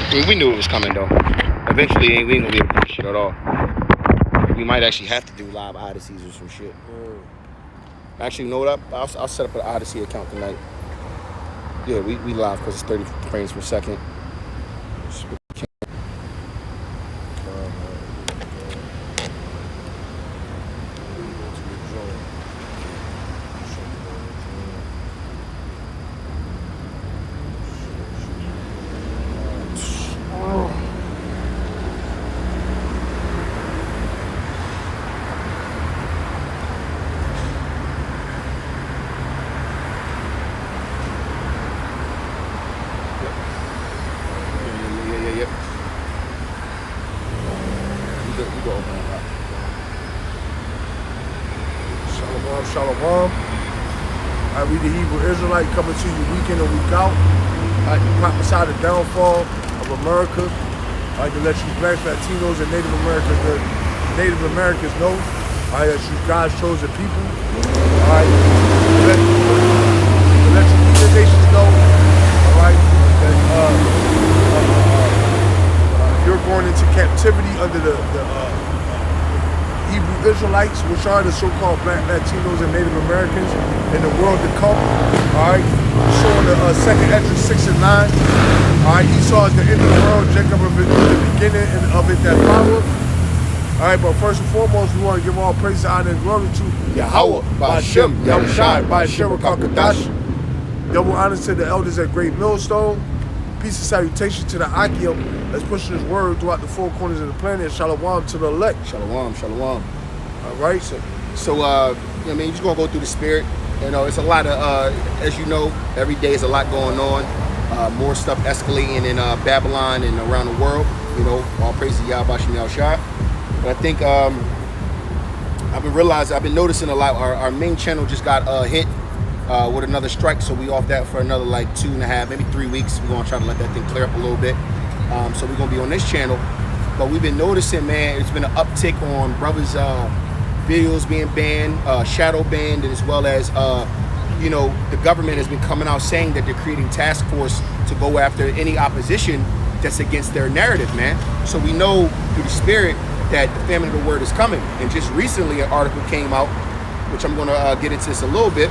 I mean, we knew it was coming though. Eventually, we ain't gonna be able to do this shit at all. We might actually have to do live Odysseys or some shit. Actually, you know what? I'll set up an Odyssey account tonight. Yeah, we live because it's 30 frames per second. Shalom. We the Hebrew Israelite coming to you week in and week out. Prophesy the downfall of America. To let you blacks, Latinos, and Native Americans know that you God's chosen people. To let you other nations know, that you're going into captivity under the Hebrew Israelites, which are the so-called Black, Latinos, and Native Americans in the world to come. Showing the second Esdras 6 and 9. Esau is the end of the world, Jacob is the beginning of it that followed. But first and foremost, we want to give all praise, honor, and glory to Yahweh, Ba'Shem, Yahushai, Ba'Shem, Kakadash. Double honors to the elders at Great Millstone. Peace and salutation to the Akim that's pushing his word throughout the four corners of the planet. Shalom to the elect. Shalom. All right. So I mean, you're just gonna go through the spirit. You know, it's a lot of, as you know, every day is a lot going on. More stuff escalating in Babylon and around the world. You know, all praise to Yahweh Ba'Shem Yahushai. But I think I've been noticing a lot. Our main channel just got hit with another strike, so we off that for another like 2.5, maybe 3 weeks. We're gonna try to let that thing clear up a little bit. So we're gonna be on this channel. But we've been noticing, man, it's been an uptick on brothers' videos being banned, shadow banned, as well as you know, the government has been coming out saying that they're creating task force to go after any opposition that's against their narrative, man. So we know through the spirit that the famine of the word is coming. And just recently an article came out, which I'm gonna get into this a little bit,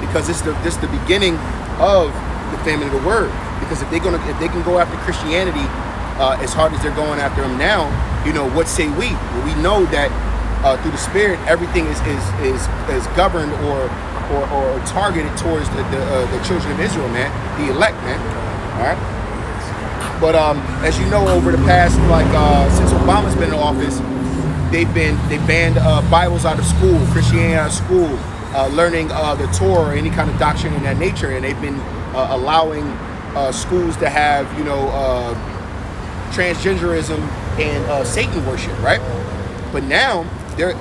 because this is the beginning of the famine of the word. Because if they can go after Christianity as hard as they're going after them now, you know, what say we? Well, we know that through the spirit, everything is governed or targeted towards the children of Israel, man, the elect, man. All right. But as you know, over the past since Obama's been in office, they banned Bibles out of school, Christianity out of school, learning the Torah or any kind of doctrine in that nature, and they've been allowing schools to have, you know, transgenderism and Satan worship, right? But now they're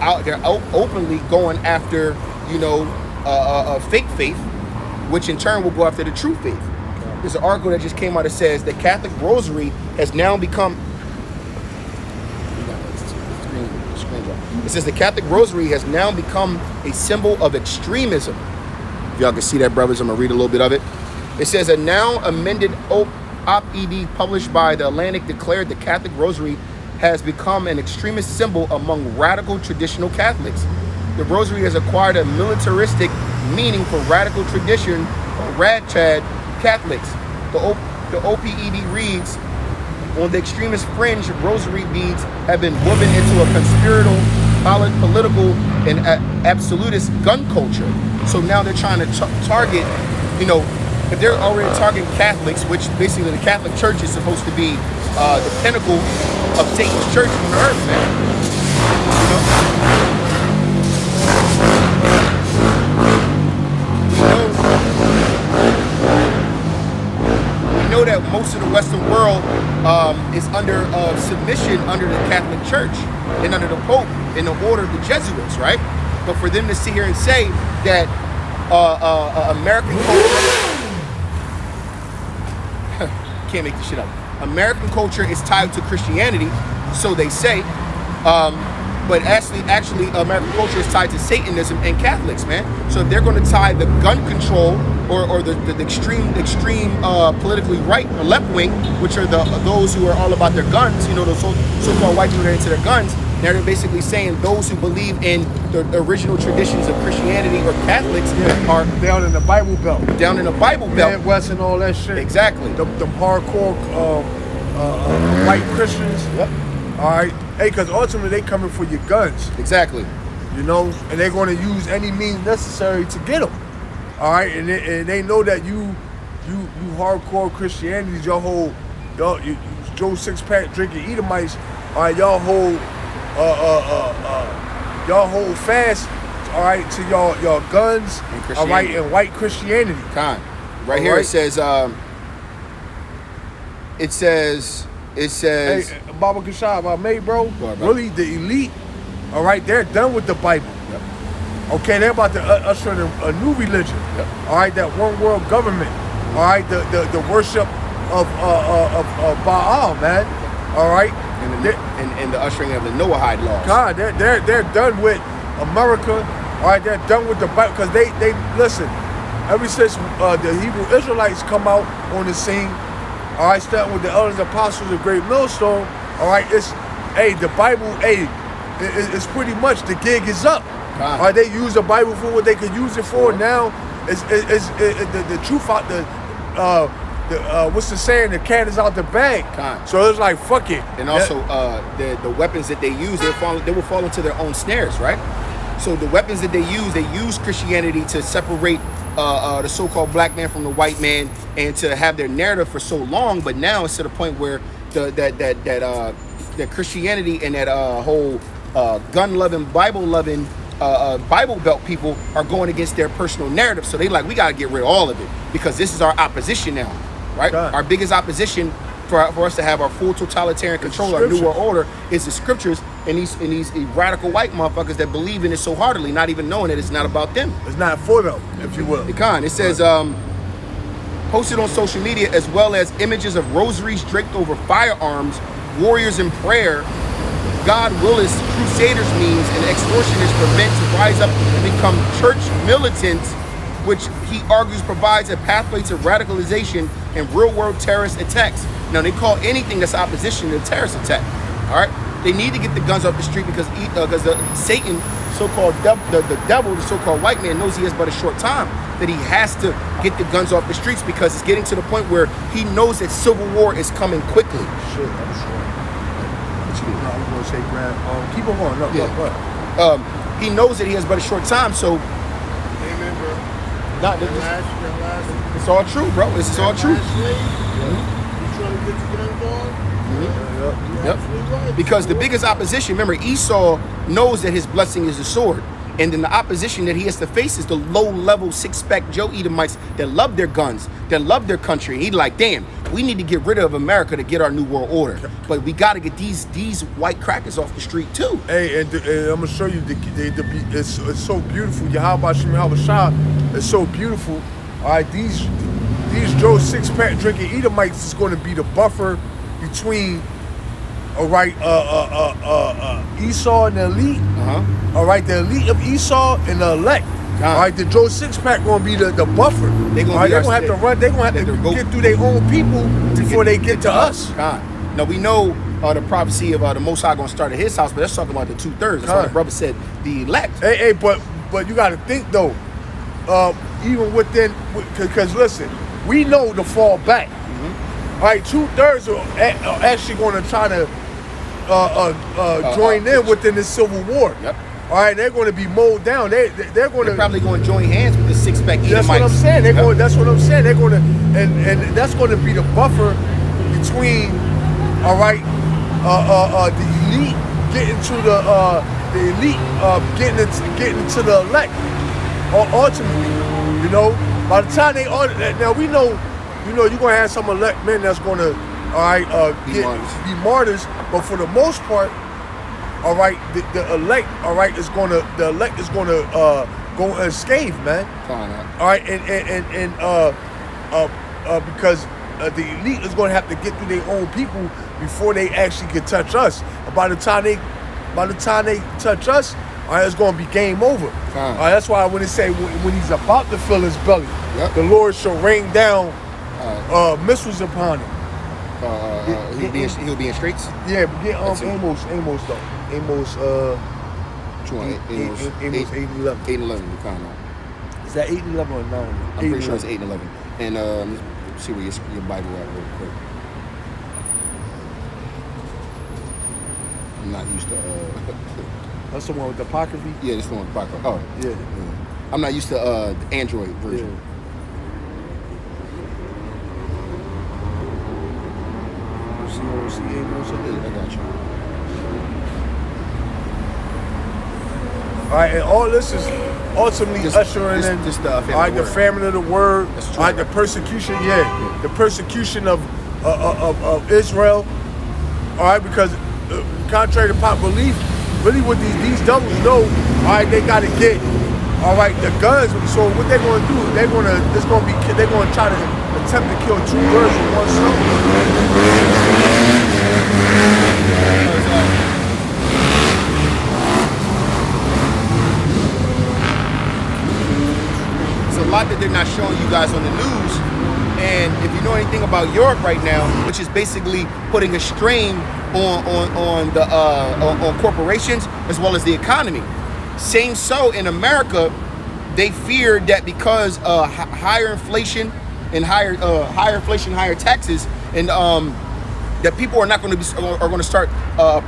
openly going after, you know, fake faith, which in turn will go after the true faith. There's an article that just came out that says the Catholic Rosary has now become. It says the Catholic Rosary has now become a symbol of extremism. If y'all can see that, brothers, I'm gonna read a little bit of it. It says a now amended op-ed published by The Atlantic declared the Catholic Rosary has become an extremist symbol among radical traditional Catholics. The Rosary has acquired a militaristic meaning for radical tradition, ragtag Catholics. The OPED reads, on the extremist fringe, rosary beads have been woven into a conspiratorial, political, and absolutist gun culture. So now they're trying to target, you know, if they're already targeting Catholics, which basically the Catholic Church is supposed to be the pinnacle of Satan's church on earth, man. You know? We know that most of the Western world is under submission under the Catholic Church and under the Pope in the order of the Jesuits, right? But for them to sit here and say that American culture, can't make this shit up. American culture is tied to Christianity, so they say. But actually, American culture is tied to Satanism and Catholics, man. So if they're going to tie the gun control or the extreme politically right or left wing, which are those who are all about their guns, you know, those so-called white people that are into their guns, they're basically saying those who believe in the original traditions of Christianity or Catholics are down in the Bible Belt. Down in the Bible Belt. Midwest and all that shit. Exactly. The hardcore white Christians. Yep. All right. Hey, because ultimately they coming for your guns. Exactly. You know, and they're going to use any means necessary to get them. All right. And they know that you hardcore Christianity, y'all Joe Six-Pack drinking Edomites. All right, y'all hold fast, all right, to y'all guns, all right, and white Christianity. Right all here right? It says. Hey, Baba Kashab, mate, bro. Really, the elite, all right, they're done with the Bible. Yep. Okay, they're about to usher in a new religion. Yep. All right, that one world government. All right, the worship of Baal, man. All right. And the ushering of the Noahide laws. God, they're done with America. All right, they're done with the Bible because they listen. Ever since the Hebrew Israelites come out on the scene, all right, starting with the elders, apostles, of Great Millstone. All right, the Bible, it's pretty much the gig is up. God. All right, they use the Bible for what they could use it for. Now, it's the truth out what's the saying? The cat is out the bag. God. So it's like fuck it. And also the weapons that they use, they will fall into their own snares, right? So the weapons that they use Christianity to separate the so-called black man from the white man, and to have their narrative for so long. But now it's to the point where that Christianity and that whole gun-loving, Bible-loving Bible Belt people are going against their personal narrative. So they like, we got to get rid of all of it because this is our opposition now, right? God. Our biggest opposition for us to have our full totalitarian control, our new world order, is the scriptures and these radical white motherfuckers that believe in it so heartily, not even knowing that it's not about them. It's not for them, if you will. It says, posted on social media, as well as images of rosaries draped over firearms, warriors in prayer, God Willis, crusaders memes, and extortionists for men to rise up and become church militants, which he argues provides a pathway to radicalization and real-world terrorist attacks. Now, they call anything that's opposition a terrorist attack, all right? They need to get the guns off the street because Satan, so-called the devil, the so-called white man, knows he has but a short time, that he has to get the guns off the streets because it's getting to the point where he knows that civil war is coming quickly. Shit, I'm sure. What you mean? No, I was going to say, Grant, keep on going. No, yeah. He knows that he has but a short time, so... Amen, bro. It's all true, bro. It's all true. Yep. Right. Because the biggest opposition, remember, Esau knows that his blessing is the sword. And then the opposition that he has to face is the low-level six-pack Joe Edomites that love their guns, that love their country. And he's like, damn, we need to get rid of America to get our new world order. But we got to get these white crackers off the street, too. Hey, and I'm going to show you, it's so beautiful. Yahweh Shem Shah is so beautiful. All right, these Joe six-pack drinking Edomites is going to be the buffer between, all right, Esau and the elite. All right, the elite of Esau and the elect. All right, the Joe Six-Pack going to be the buffer. They're going to have to run. They're going to have to get through their own people before they get to us. Now, we know the prophecy of the Most High going to start at his house, but that's talking about the 2/3. That's why the brother said the elect. Hey, but you got to think, though, even within, because listen, we know to fall back. All right, 2/3 are actually going to try to join in within this civil war. Yep. All right, they're going to be mowed down. They're probably going to join hands with the six-pack Edomites. That's what I'm saying. That's what I'm saying. They're going to, and that's going to be the buffer between, all right, the elite getting to the elite getting to the elect. Ultimately, you know, by the time they are now, we know, you're going to have some elect men that's going to, all right, be martyrs. But for the most part, all right, the elect, all right, is going to go unscathed, man. All right, and because the elite is going to have to get through their own people before they actually can touch us. And by the time they by the time they touch us, all right, it's gonna be game over. All right, that's why when they say when he's about to fill his belly, Yep. the Lord shall rain down missiles upon him. He'll be in straits. Yeah, but get That's it. Amos though. Amos Which one? Amos 8 and 11. 8 and 11. Kind of. Is that 8 and 11 or 9? I'm pretty sure it's 8 and 11. And let's see where your Bible at real quick. I'm not used to. That's the one with the apocryphy. Yeah, this one with Bible. Oh, Yeah. I'm not used to the Android version. Yeah. See Amos up there? I got you. All right, and all this is ultimately ushering in just the all right, the famine of the word, That's true, all right, the right? persecution, the persecution of Israel, all right, because contrary to pop belief, really what these devils know, all right, they got to get, all right, the guns. So what they're going to do, they're going to try to attempt to kill two birds with one stone. It's a lot that they're not showing you guys on the news. And if you know anything about Europe right now, which is basically putting a strain on corporations as well as the economy. Same so in America, they feared that because higher inflation and higher taxes, and that people are not going to start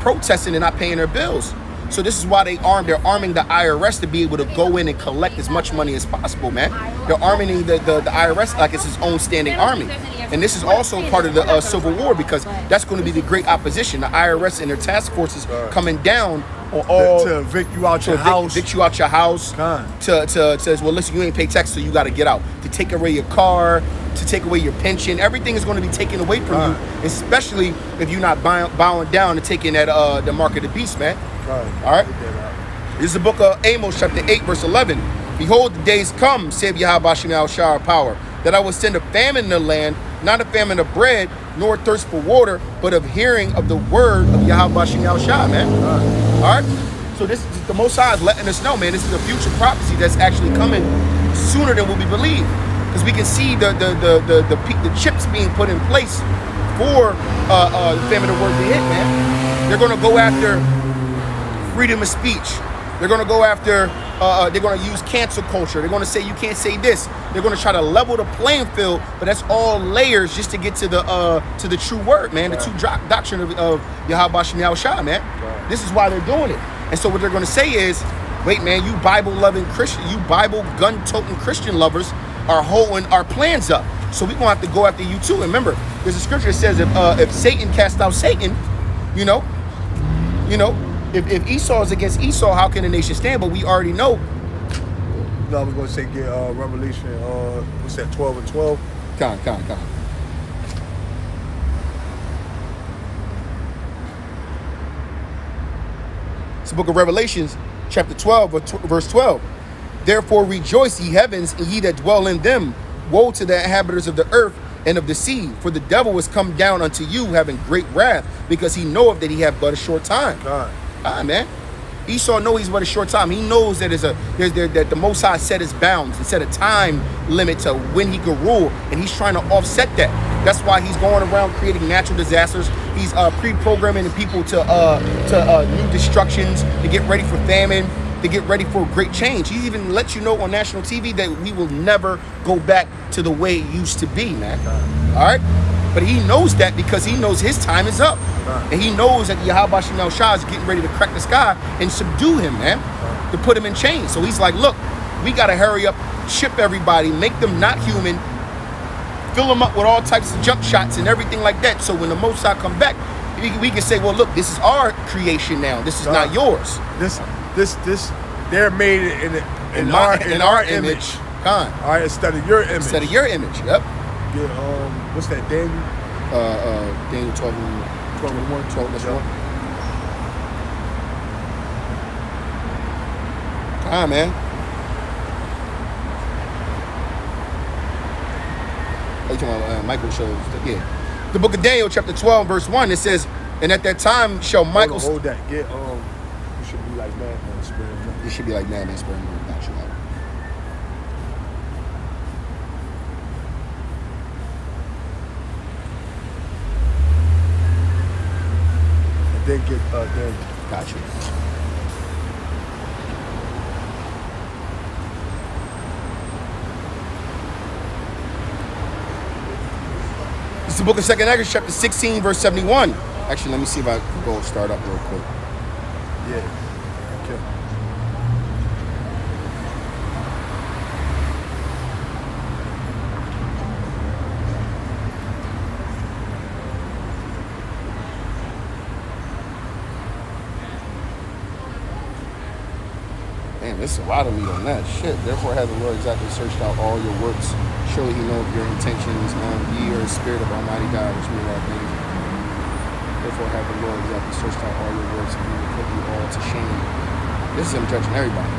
protesting and not paying their bills. So this is why they're arming the IRS to be able to go in and collect as much money as possible, man. They're arming the IRS like it's its own standing army. And this is also part of the Civil War, because that's going to be the great opposition. The IRS and their task forces coming down on all to evict you out your house. Evict you out your house. To says, well, listen, you ain't pay tax, so you got to get out. To take away your car, to take away your pension, everything is going to be taken away from you, especially if you're not bowing down and taking that the mark of the beast, man. All right. This is the book of Amos, chapter 8, verse 11. Behold, the days come, saith Yahweh Shem Shah power, that I will send a famine in the land, not a famine of bread, nor thirst for water, but of hearing of the word of Yahweh Shem Shah, man. All right. So this is the Most High is letting us know, man. This is a future prophecy that's actually coming sooner than what we believe, because we can see the chips being put in place for the famine of the word to hit, man. They're going to go after freedom of speech. They're going to go after, they're going to use cancel culture. They're going to say you can't say this. They're going to try to level the playing field, but that's all layers just to get to the true word, man, the true doctrine of Yahweh Shem Shah, man. This is why they're doing it. And so what they're going to say is, wait, man, you Bible-loving Christian, you Bible gun-toting Christian lovers are holding our plans up. So we're going to have to go after you too. And remember, there's a scripture that says if Satan cast out Satan, if Esau is against Esau, how can the nation stand? But we already know. No, I was going to say get Revelation, what's that, 12 and 12? Con. It's the book of Revelations, chapter 12, verse 12. Therefore rejoice, ye heavens, and ye that dwell in them. Woe to the inhabitants of the earth and of the sea, for the devil is come down unto you, having great wrath, because he knoweth that he hath but a short time. Man. Esau knows he's but a short time. He knows that that the Most High set his bounds and set a time limit to when he could rule, and he's trying to offset that. That's why he's going around creating natural disasters. He's pre-programming the people to new destructions, to get ready for famine, to get ready for great change. He even let you know on national TV that we will never go back to the way it used to be, man. All right? But he knows that because he knows his time is up. And he knows that Yahweh Shem Shah is getting ready to crack the sky and subdue him, man, to put him in chains. So he's like, look, we got to hurry up, ship everybody, make them not human, fill them up with all types of jump shots and everything like that. So when the Most High come back, we can say, well, look, this is our creation now. This is not yours. This, they're made in our image. All right, instead of your image. Instead of your image, yep. Yeah, what's that, Daniel? Daniel 12 and 1. 12, that's one. Man. Oh, you talking about Michael shows? Yeah. The book of Daniel, chapter 12, verse 1, it says, and at that time shall Michael... Hold that. Get like Madman Spirit. It should be like Madman Spirit. Got you. And then get then. Got you. It's the book of 2nd Esdras, chapter 16, verse 71. Actually, let me see if I can go start up real quick. Yeah. Okay. Damn, there's a lot of meat on that. Shit. Therefore has the Lord exactly searched out all your works. Surely he knows your intentions. Ye are the spirit of Almighty God, which made all things. Therefore have the Lord exactly searched out all your works, and he will put you all to shame. This is him judging everybody.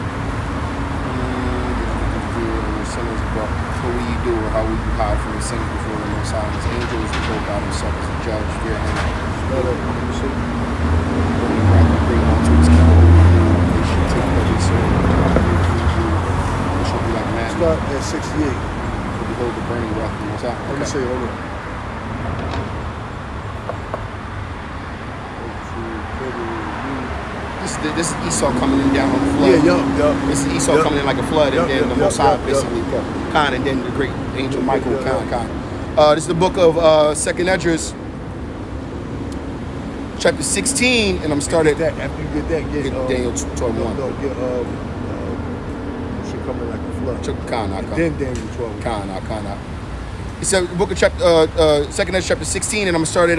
Sinners, but what will you do, or how will you hide from the sinners before the Most High? His angels will go God himself as a judge. Fear him. Great multitudes count. They should take every soul. It should be like man. Start at 68. Behold the burning wrath of the Most High. Let me say, hold on. This is Esau coming in down on the flood. Yeah. This is Esau coming in like a flood, and then the Most High basically Khan, and then the great angel Michael Khan. This is the book of 2nd Esdras, chapter 16, and I'm started that. After you get that, get Daniel 12:1. No, get should come in like a flood. Khan, then Daniel 12. Khan. It's the book of chapter 2nd Esdras, chapter 16, and I'm started.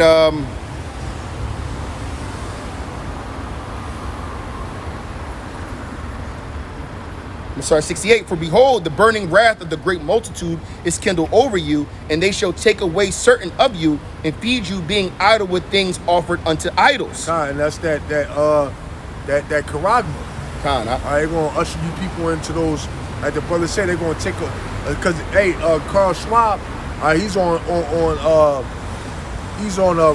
Sorry, 68. For behold, the burning wrath of the great multitude is kindled over you, and they shall take away certain of you and feed you, being idle with things offered unto idols. And that's that charagma. They're gonna usher you people into those. Like the brother said, they're gonna take because Carl Schwab, he's on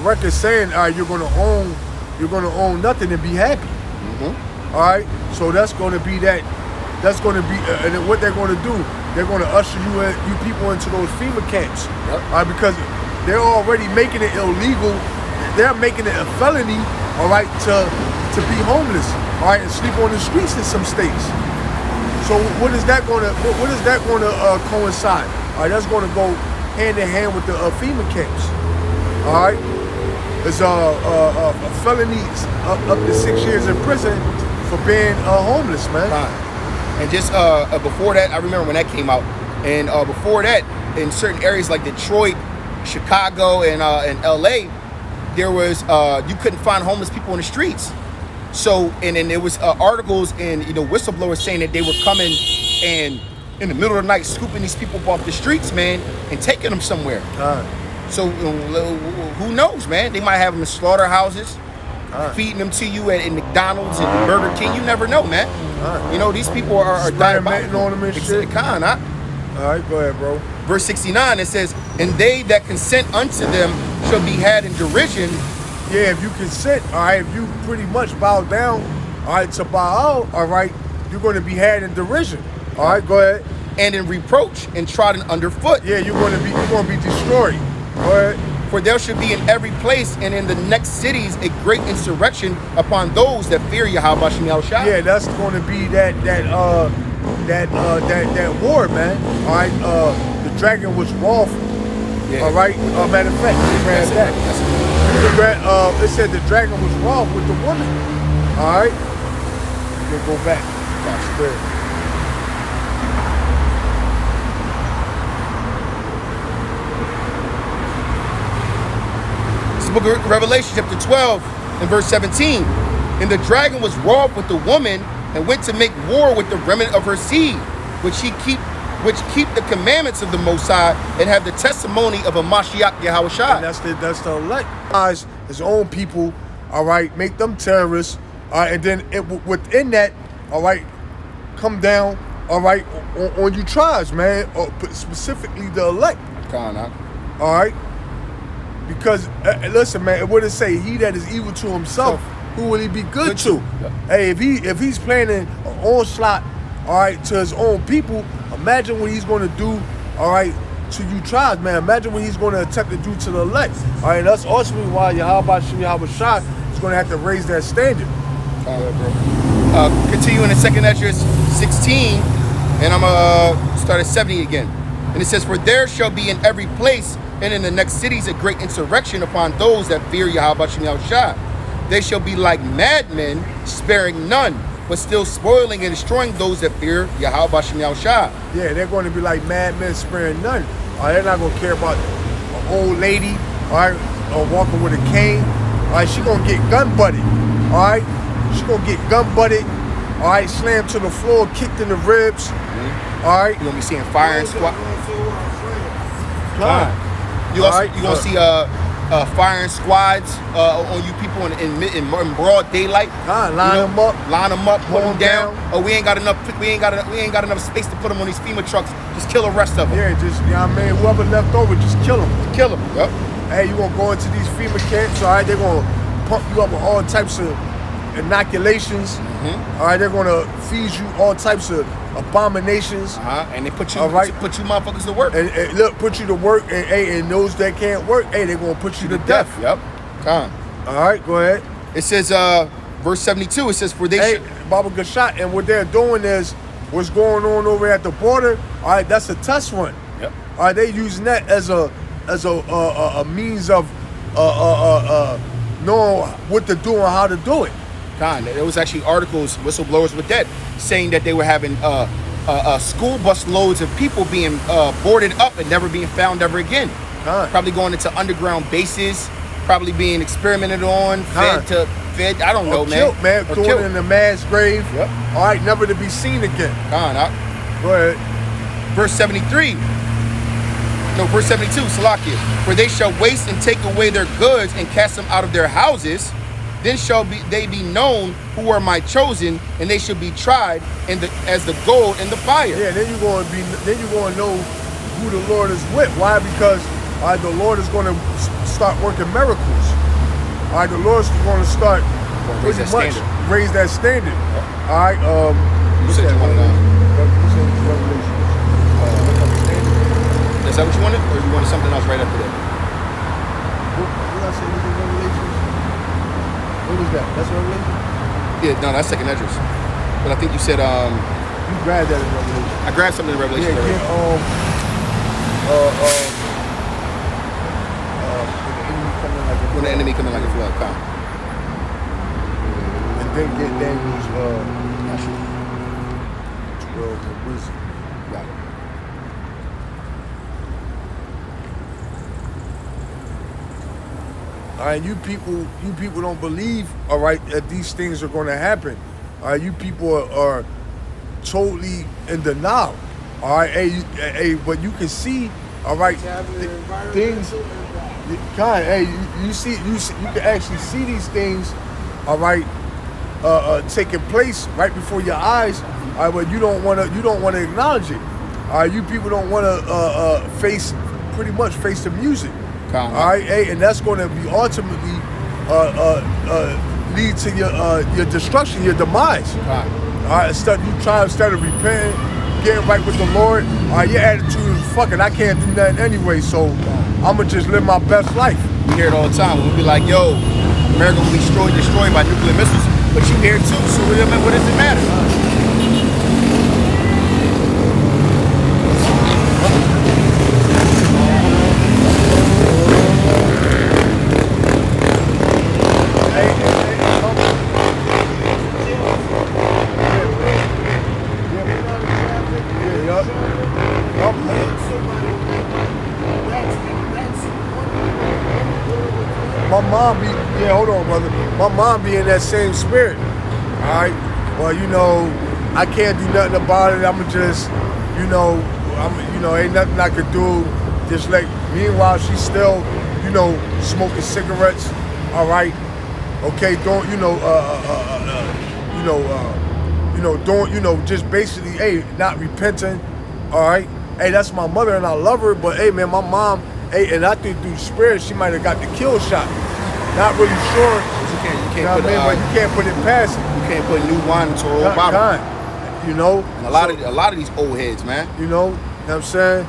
record saying, you're gonna own nothing and be happy. Mm-hmm. All right, so that's gonna be that. That's going to be, and then what they're going to do, they're going to usher you people into those FEMA camps, because they're already making it illegal. They're making it a felony, all right, to be homeless, all right, and sleep on the streets in some states. So what is that going to coincide? All right, that's going to go hand in hand with the FEMA camps. All right, it's a felony up to 6 years in prison for being homeless, man. And just before that, I remember when that came out. And before that, in certain areas like Detroit, Chicago, and LA, there was you couldn't find homeless people in the streets. So, and then there was articles and whistleblowers saying that they were coming and in the middle of the night scooping these people off the streets, man, and taking them somewhere. So who knows, man? They might have them in slaughterhouses. Feeding them to you at McDonald's and Burger King. You never know, man. These people are diabetic on them and shit. All right, go ahead, bro. Verse 69, it says, and they that consent unto them shall be had in derision. Yeah, if you consent, all right, if you pretty much bow down, all right, to bow out, all right, you're going to be had in derision. All right, go ahead. And in reproach and trodden underfoot. Yeah, you're going to be destroyed. Go ahead. For there should be in every place and in the next cities a great insurrection upon those that fear Yahweh Shem Yahushua. Yeah, that's going to be that war, man. All right, the dragon was wroth. Yeah. All right. Matter of fact, they ran that. It said the dragon was wroth with the woman. All right. You can go back. That's good. Book of Revelation chapter 12 and verse 17. And the dragon was wroth with the woman and went to make war with the remnant of her seed, which keep the commandments of the Most High and have the testimony of a Mashiach Yahushua. And that's the elect. Guys, his own people, all right, make them terrorists, all right, and then within that, all right, come down, all right, on you tribes, man, or specifically the elect. All right. Because, listen, man, what does it say? He that is evil to himself, who will he be good Good to? to. Yep. Hey, if he's planning an onslaught, all right, to his own people, imagine what he's going to do, all right, to you tribes, man. Imagine what he's going to attempt to do to the elect. All right, that's ultimately why Yahweh Shai is going to have to raise that standard. Continuing in 2nd Esdras 16, and I'm gonna start at 70 again. And it says, "For there shall be in every place and in the next cities a great insurrection upon those that fear Yahweh Shai. They shall be like madmen, sparing none, but still spoiling and destroying those that fear Yahweh Shai." Yeah, they're going to be like madmen sparing none. All right, they're not going to care about an old lady, all right, or walking with a cane. All right, she going to get gun butted. All right, she going to get gun butted. All right, slammed to the floor, kicked in the ribs. All right. You're gonna be seeing firing squad. God. You also you gonna see firing squads on you people in broad daylight. God, line them up, put them down. Oh, we ain't got enough space to put them on these FEMA trucks. Just kill the rest of them. Yeah, just you know what I mean. Whoever left over, just kill them. Kill them. Yep. Hey, you gonna go into these FEMA camps? All right, they're gonna pump you up with all types of inoculations. All right, they're gonna feed you all types of abominations. And they put you, all right, put you motherfuckers to work. And look, put you to work. And hey, and those that can't work, hey, they're gonna put you to death. Yep. Come. All right, go ahead. It says, verse 72. It says, "For they." Hey, Baba Gashat, and what they're doing is what's going on over at the border. All right, that's a test run. Yep. All right, they using that as a means of knowing what to do and how to do it. There was actually articles, whistleblowers were dead, saying that they were having school bus loads of people being boarded up and never being found ever again. Probably going into underground bases, probably being experimented on, fed. I don't know, killed, man. Or Thrown killed. in a mass grave. Yep. All right, never to be seen again. Go ahead. Verse 73. No, verse 72. Salakia. "For they shall waste and take away their goods and cast them out of their houses. Then shall they be known who are my chosen, and they shall be tried as the gold in the fire." Yeah, then you're going to know who the Lord is with. Why? Because the Lord is going to start working miracles. All right, the Lord's going to start Raise pretty that much standard. raise that standard. Yep. All right. You said you wanted You said Revelations. Is that what you wanted, or you wanted something else right after that? What did I say? Was it Revelations? What was that? That's Revelation? Yeah, no, that's 2nd Esdras. But I think you said You grabbed that in Revelation. I grabbed something in Revelation. Yeah, already. When the enemy come in like a flood, come. And then get Daniel's 12 of wisdom. Got it. All right, you people don't believe, all right, that these things are going to happen. All right, you people are totally in denial. All right, hey, but you can see, all right, things. God, hey, you can actually see these things, all right, taking place right before your eyes. All right, but you don't want to acknowledge it. All right, you people don't want to face the music. All right, hey, and that's going to be ultimately lead to your destruction, your demise. All right, instead of repenting, getting right with the Lord, all right, your attitude is fucking, I can't do nothing anyway, so I'm gonna just live my best life. We hear it all the time. We'll be like, yo, America will be destroyed by nuclear missiles, but you hear it too, so what does it matter? My mom be in that same spirit. All right. Well, I can't do nothing about it. I'ma just, ain't nothing I could do. Just like. Meanwhile, she's still, smoking cigarettes. All right. Okay. Just basically, hey, not repenting. All right. Hey, that's my mother, and I love her. But hey, man, my mom. Hey, and I think through spirit, she might have got the kill shot. not really sure. You can't You know what I mean? But you can't put it past it. you can't put new wine into an old bottle. Kind, you know? And a lot of these old heads, man. You know what I'm saying?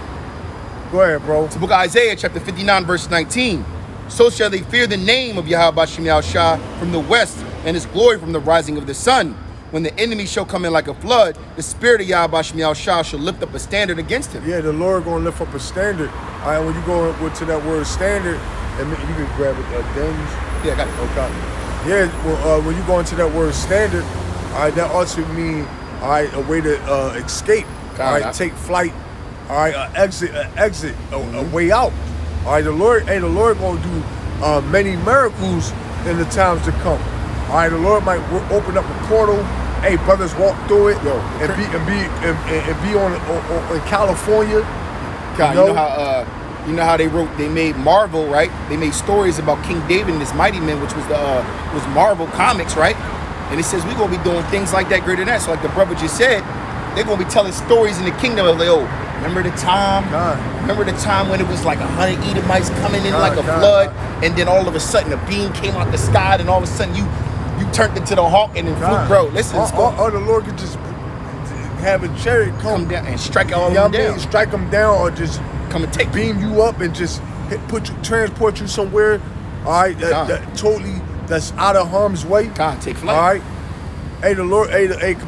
Go ahead, bro. It's the book of Isaiah, chapter 59, verse 19. So shall they fear the name of Yahweh Shem Yahushua from the west, and his glory from the rising of the sun. When the enemy shall come in like a flood, the spirit of Yahweh Shem Yahushua shall lift up a standard against him. Yeah, the Lord gonna lift up a standard. All right, when you go to that word standard, and you can grab it, Daniels. Yeah, I got it. Okay. Yeah, well, when you go into that word standard, all right, that also mean, all right, a way to escape. All right, take flight. All right, exit, a way out. All right, the Lord gonna do many miracles in the times to come. All right, the Lord might open up a portal. Hey, brothers, walk through it. Yo, and be on in California. God, you know how they made Marvel, right? They made stories about King David and his mighty men, which was Marvel Comics, right? And it says we're gonna be doing things like that, greater than that. So like the brother just said, they're gonna be telling stories in the kingdom of remember the time? God. Remember the time when it was like 100 Edomites coming in like a flood, and then all of a sudden a beam came out the sky, and all of a sudden you turned into the hawk and then flew, bro. Listen, or the Lord could just have a chariot come down and strike all of them them down. Strike them down, or just come and take beam you up and just transport you somewhere. All right, that's out of harm's way. God, take flight. All right. Hey, the Lord,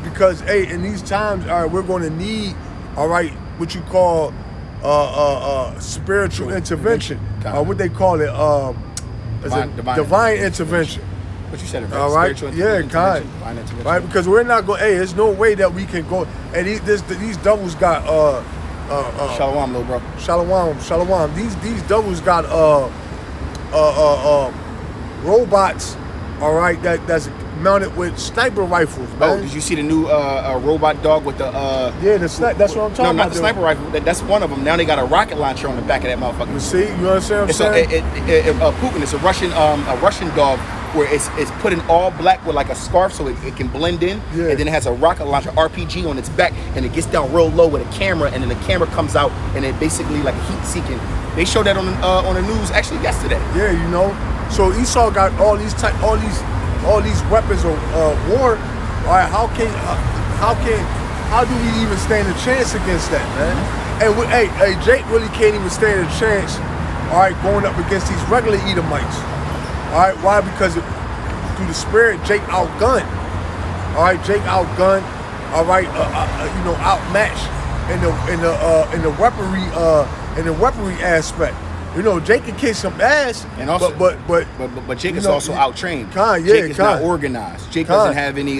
because in these times, all right, we're going to need, all right, what you call spiritual intervention. What they call it, divine intervention. What you said, right? All right, yeah, kind. Right, because we're not going. Hey, there's no way that we can go. And these doubles got Shalom, little bro. Shalom. These doubles got robots. All right, that's mounted with sniper rifles. Man. Oh, did you see the new robot dog with the that's what I'm talking about. No, not the sniper rifle. That's one of them. Now they got a rocket launcher on the back of that motherfucker. You see, you understand what I'm saying? Putin. It's a Russian dog where it's put in all black with like a scarf so it can blend in, and then it has a rocket launcher RPG on its back, and it gets down real low with a camera, and then the camera comes out, and it basically like heat seeking. They showed that on the news actually yesterday. Yeah, you know. So Esau got all these weapons of war. All right, how do we even stand a chance against that, man? And Jake really can't even stand a chance. All right, going up against these regular Edomites. All right, why? Because through the spirit, Jake outgunned. All right, Jake outgunned. All right, outmatched in the weaponry aspect. You know, Jake can kick some ass, and also, but Jake is also out-trained. Jake is not organized. Jake doesn't have any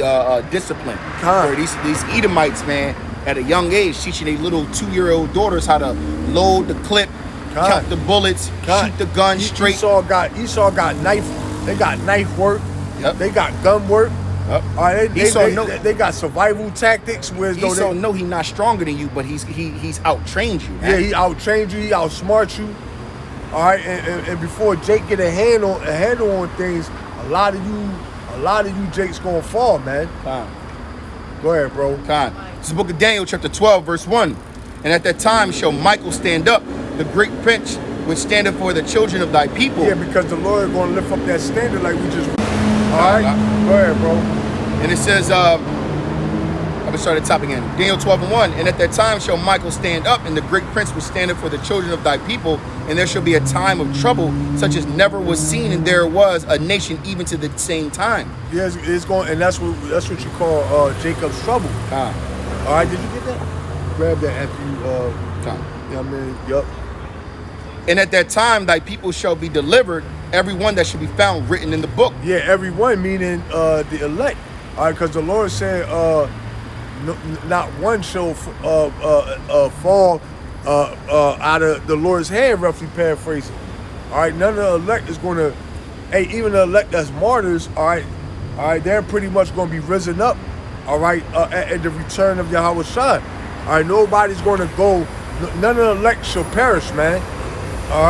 discipline. Where these Edomites, man, at a young age, teaching their little 2-year-old daughters how to load the clip, count the bullets, shoot the gun straight. Esau got knife. They got knife work. Yep. They got gun work. Yep. All right, they got survival tactics. Whereas Esau know he's not stronger than you, but he's out-trained you. Man. Yeah, he out-trained you. He outsmart you. All right, and before Jake get a handle on things, a lot of you Jake's gonna fall, man. Go ahead, bro. It's the book of Daniel, chapter 12, verse 1. And at that time shall Michael stand up, the great prince, which standeth for the children of thy people. Yeah, because the Lord gonna lift up that standard like we just. All right, go ahead, bro. And it says, I'm gonna start at the top again. Daniel 12:1. And at that time shall Michael stand up, and the great prince will stand up for the children of thy people, and there shall be a time of trouble such as never was seen, and there was a nation even to the same time. Yeah, it's going, and that's what you call Jacob's trouble. All right, did you get that? Grab that after you. Yeah, I mean, yup. And at that time thy people shall be delivered, every one that shall be found written in the book. Yeah, every one meaning the elect. All right, because the Lord said, not one shall fall out of the Lord's hand, roughly paraphrasing. All right, none of the elect is going to, even the elect that's martyrs, all right, they're pretty much going to be risen up, all right, at the return of Yahweh Shai. All right, nobody's going to go, none of the elect shall perish, man. All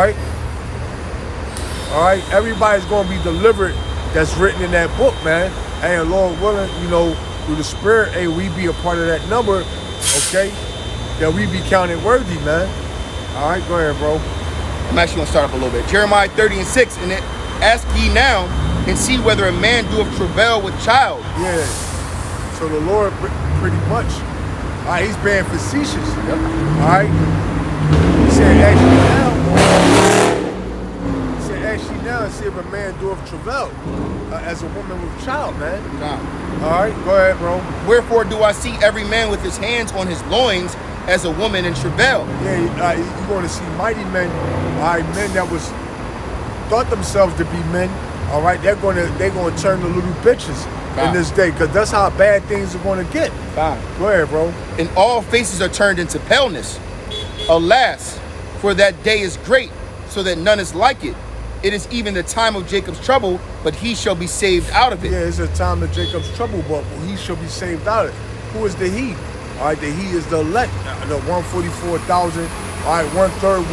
right, everybody's going to be delivered that's written in that book, man. Hey, Lord willing, through the spirit, we be a part of that number, okay? That we be counted worthy, man. All right, go ahead, bro. I'm actually gonna start up a little bit. Jeremiah 30:6, and Ask ye now, and see whether a man doeth travail with child. Yeah. So the Lord pretty much, all right, he's being facetious. Yep. All right. He said, ask ye now. He said, ask ye now and see if a man doeth travail as a woman with child, man. God. All right, go ahead, bro. Wherefore do I see every man with his hands on his loins as a woman in travail? Yeah, you're going to see mighty men, all right, men that thought themselves to be men. All right, they're going to turn to little bitches in this day, because that's how bad things are going to get. God. Go ahead, bro. And all faces are turned into paleness. Alas, for that day is great, so that none is like it. It is even the time of Jacob's trouble, but he shall be saved out of it. Yeah, it's a time of Jacob's trouble, but he shall be saved out of it. Who is the he? All right, the he is the elect, the 144,000. All right, 1/3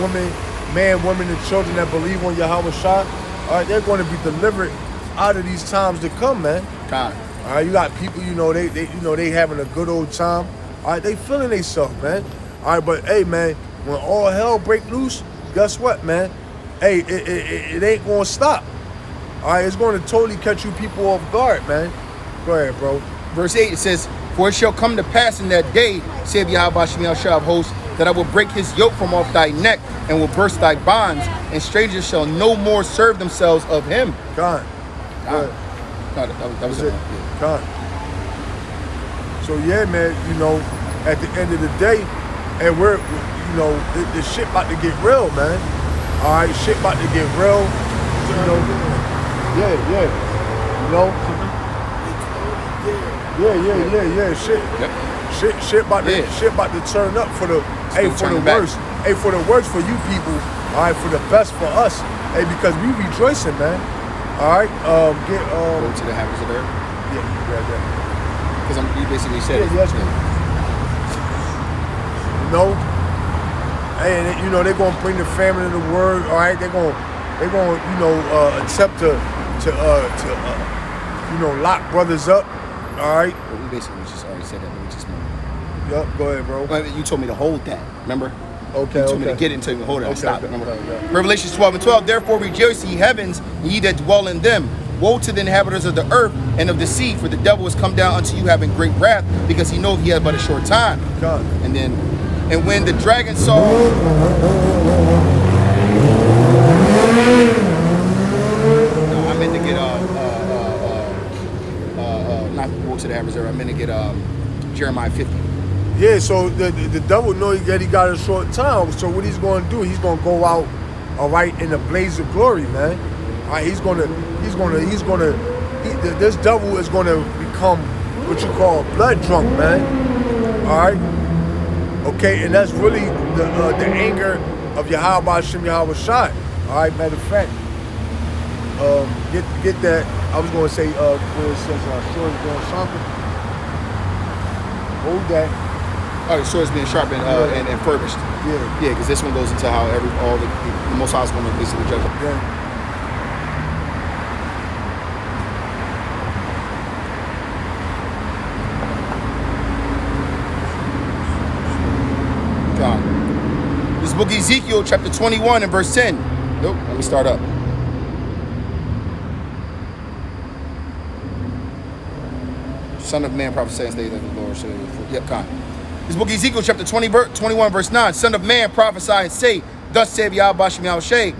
women, and children that believe on Yahweh Shah. All right, they're going to be delivered out of these times to come, man. God. All right, you got people, they having a good old time. All right, they feeling themselves, man. All right, but hey, man, when all hell break loose, guess what, man? Hey, it ain't gonna stop. All right, it's going to totally catch you people off guard, man. Go ahead, bro. Verse 8, it says, For it shall come to pass in that day, saith Yahweh Shem Yahshua of hosts, that I will break his yoke from off thy neck, and will burst thy bonds, and strangers shall no more serve themselves of him. God. God. No, that was it. Yeah. God. So yeah, man, at the end of the day, and we're, the shit about to get real, man. All right, shit about to get real. Yeah. Shit. Yep. Shit about to turn up for the worst. Hey, for the worst for you people. All right, for the best for us. Hey, because we rejoicing, man. All right, Go to the habits of earth. Yeah, Because you basically said it. yes. And they're gonna bring the family of the word. All right, they're gonna attempt to lock brothers up. All right. Well, we basically just already said that. But we just Yep. Go ahead, bro. you told me to hold that. Remember? Okay. You told me to get it until you hold it. I stopped. Remember? Okay. Revelations 12:12. Therefore rejoice, ye heavens, and ye that dwell in them. Woe to the inhabitants of the earth and of the sea, for the devil is come down unto you having great wrath, because he knoweth he has but a short time. God. And when the dragon saw, no, I meant to get not woe to the inhabitants of the earth. I meant to get Jeremiah 50. Yeah. So the devil know that he got a short time. So what he's going to do? He's going to go out, all right, in a blaze of glory, man. All right, this devil is going to become what you call blood drunk, man. All right. Okay, and that's really the anger of Yahweh Shem Yahweh Shai. All right, matter of fact, get that. I was going to say where it says sword is going sharpened. Hold that. Oh, the sword is being sharpened and furbished. Yeah. Yeah, because this one goes into how all the Most High is going to basically judge them. Yeah. God. This book of Ezekiel, chapter 21 and verse 10. Nope, let me start up. Son of man, prophesy and say that the Lord said. Yep, God. This book of Ezekiel, chapter 21, verse 9. Son of man, prophesy and say, Thus saith Yahweh Shem Yahweh Shai.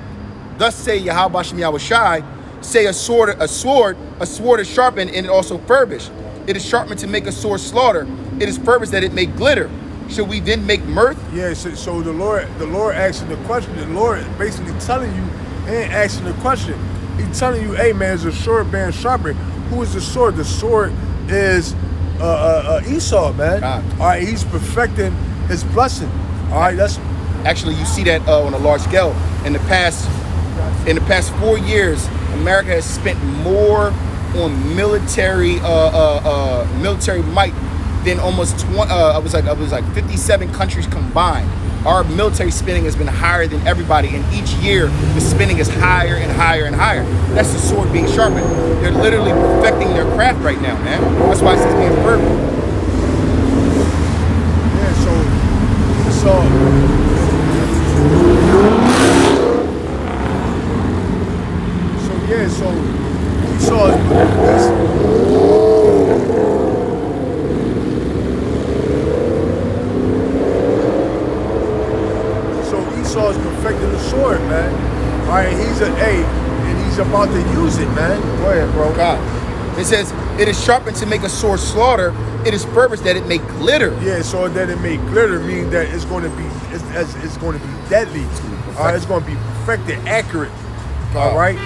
Thus say Yahweh Shem Yahweh Shai. Say a sword is sharpened and it also furbished. It is sharpened to make a sword slaughter. It is furbished that it may glitter. Should we then make mirth? Yeah, so the Lord asking the question. The Lord is basically telling you, he ain't asking the question. He's telling you, hey man, is a sword being sharpened? Who is the sword? The sword is Esau, man. God. All right, he's perfecting his blessing. All right, that's Actually, you see that on a large scale. In the past 4 years, America has spent more on military might than almost 20. I was like 57 countries combined. Our military spending has been higher than everybody, and each year the spending is higher and higher and higher. That's the sword being sharpened. They're literally perfecting their craft right now, man. That's why it's being perfect. yeah. So Esau's perfecting the sword, man. All right, and he's about to use it, man. Go ahead, bro. God. It says, it is sharpened to make a sword slaughter. It is purposed that it may glitter. Yeah, so that it may glitter, meaning that it's going to be it's going to be deadly. All right, it's going to be perfected, accurate. All right,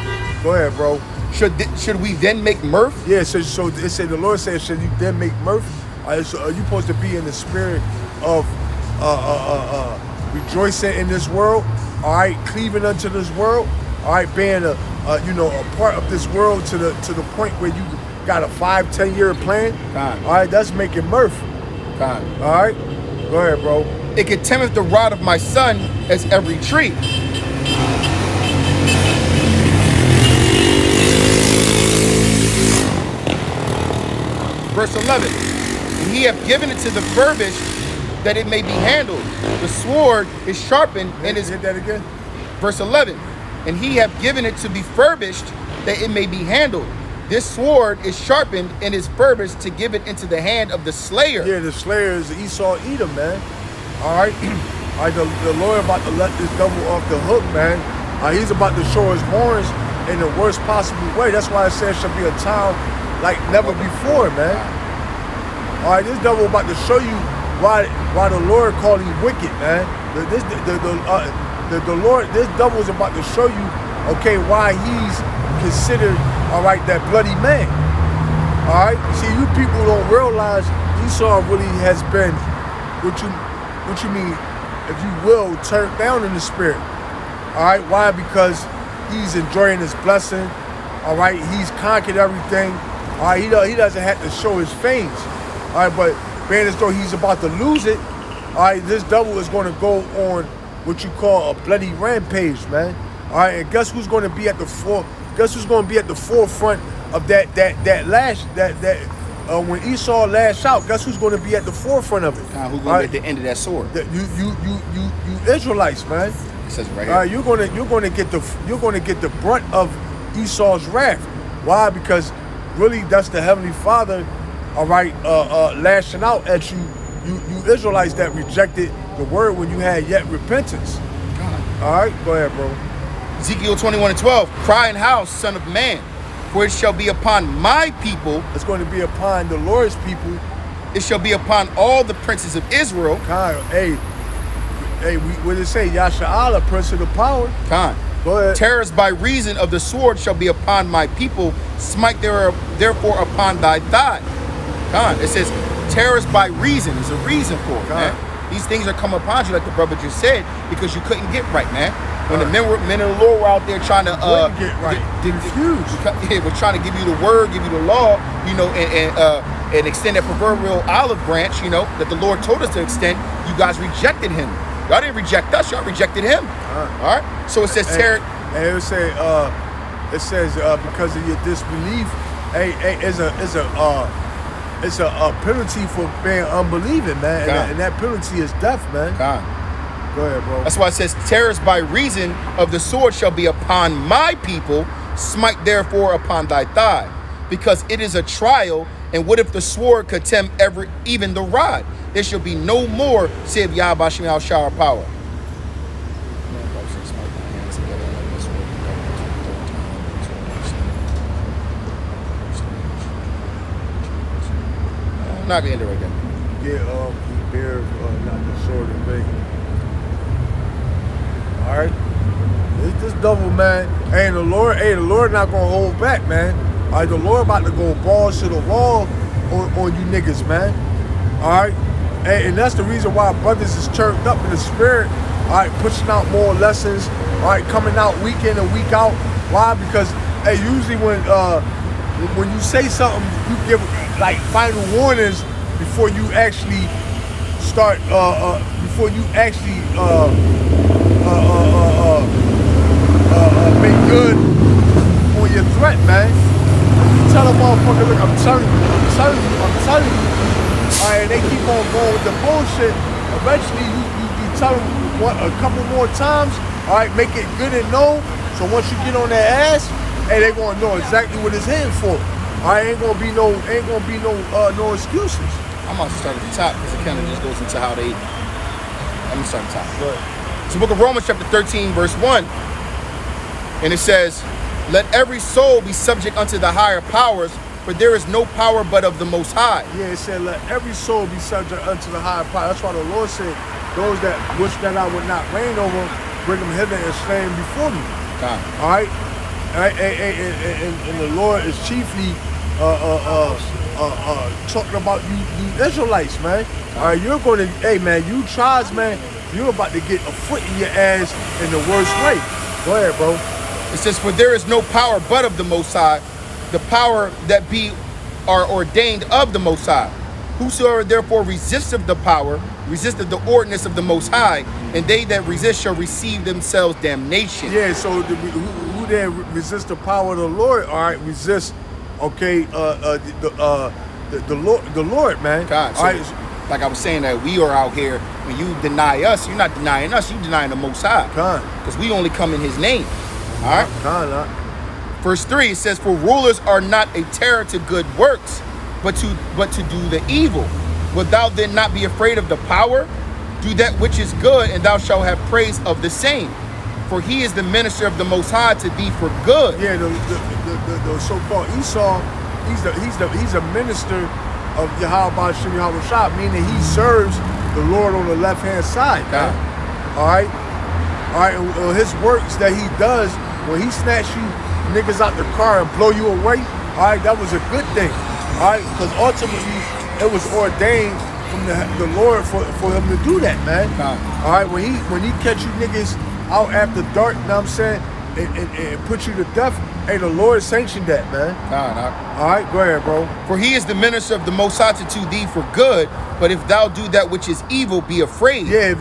go ahead, bro. Should we then make mirth? Yeah, so it said the Lord said, should you then make mirth? So are you supposed to be in the spirit of rejoicing in this world? All right, cleaving unto this world. All right, being a part of this world to the point where you got a 5-10 year plan. God. All right, that's making mirth. God. All right, go ahead, bro. It contemneth the rod of my son as every tree. Verse 11. And he hath given it to the furbished that it may be handled. The sword is sharpened and is. Hit that again. Verse 11. And he hath given it to be furbished that it may be handled. This sword is sharpened and is furbished to give it into the hand of the slayer. Yeah, the slayer is Esau Edom, man. All right. All right, the Lord about to let this devil off the hook, man. He's about to show his horns in the worst possible way. That's why it says shall be a time like never before, man. All right, this devil about to show you why the Lord called him wicked, man. The Lord, this devil is about to show you, okay, why he's considered, all right, that bloody man. All right, see, you people don't realize Esau really has been what you mean, if you will, turned down in the spirit. All right, why? Because he's enjoying his blessing. All right, he's conquered everything. All right, he doesn't have to show his fangs. All right, but being as though he's about to lose it, all right, this devil is going to go on what you call a bloody rampage, man. All right, and guess who's going to be at the forefront of when Esau lash out? Guess who's going to be at the forefront of it? Who's going to be at the end of that sword? You Israelites, man. It says right here. All right, you're going to get the brunt of Esau's wrath. Why? Because really, that's the Heavenly Father, all right, lashing out at you Israelites that rejected the word when you had yet repentance. God. All right, go ahead, bro. Ezekiel 21:12. Cry and house, son of man, for it shall be upon my people. It's going to be upon the Lord's people. It shall be upon all the princes of Israel. God, hey, what did it say? Yasha'Allah, prince of the power. God. Go ahead. Terrors by reason of the sword shall be upon my people. Smite therefore upon thy thigh. God. It says terrors by reason. There's a reason for it, man. These things are coming upon you, like the brother just said, because you couldn't get right, man. When the men of the Lord were out there trying to get right, we're trying to give you the word, give you the law, and extend that proverbial olive branch, that the Lord told us to extend. You guys rejected him. Y'all didn't reject us. Y'all rejected him. All right. So it says terror. And it says because of your disbelief, it's a penalty for being unbelieving, man. And that penalty is death, man. God. Go ahead, bro. That's why it says, terrors by reason of the sword shall be upon my people. Smite therefore upon thy thigh. Because it is a trial, and what if the sword contemn even the rod? There shall be no more, save Yahweh Shem Al Shah power. I'm not gonna end it right there. Yeah, bear not the sword of me. All right, it's this double, man. Hey, the Lord not gonna hold back, man. All right, the Lord about to go balls to the wall on you niggas, man. All right, and that's the reason why brothers is turned up in the spirit. All right, pushing out more lessons. All right, coming out week in and week out. Why? Because usually when you say something, you give like final warnings before you actually start. Before you actually make good on your threat, man. You tell a motherfucker, look, I'm telling you. All right, and they keep on going with the bullshit. Eventually, you tell them a couple more times. All right, make it good and known. So once you get on their ass, hey, they gonna know exactly what it's in for. All right, ain't gonna be no excuses. I'm gonna start at the top because it kind of just goes into how they. Let me start at the top. Good. It's the book of Romans chapter 13, verse 1. And it says, let every soul be subject unto the higher powers, for there is no power but of the Most High. Yeah, it said, let every soul be subject unto the higher power. That's why the Lord said, those that wish that I would not reign over, bring them hither and slay them before me. All right? And the Lord is chiefly talking about you Israelites, man. All right, you're going to, hey, man, you tribes, man, you're about to get a foot in your ass in the worst way. Go ahead, bro. It says, for there is no power but of the Most High, the power that are ordained of the Most High. Whosoever therefore resisteth the power, resisteth the ordinance of the Most High, and they that resist shall receive themselves damnation. Yeah, so who then resist the power of the Lord, all right, resist, okay, the Lord, man. God, so, all right. like I was saying, that we are out here, when you deny us, you're not denying us, you're denying the Most High. Because we only come in his name. All right? Verse 3, it says, for rulers are not a terror to good works, but to do the evil. Wilt thou then not be afraid of the power? Do that which is good, and thou shalt have praise of the same. For he is the minister of the Most High to thee for good. Yeah, the so-called Esau, he's a minister of Yahweh Shem Yahweh Shah, meaning he serves the Lord on the left-hand side. All right? All right, and his works that he does, when he snatch you niggas out the car and blow you away, all right, that was a good thing. All right, because ultimately it was ordained from the Lord for him to do that, man. All right, when he catch you niggas out after dark, you know what I'm saying, and put you to death, hey, the Lord sanctioned that, man. All right, go ahead, bro. For he is the minister of the Most High to thee for good, but if thou do that which is evil, be afraid. Yeah,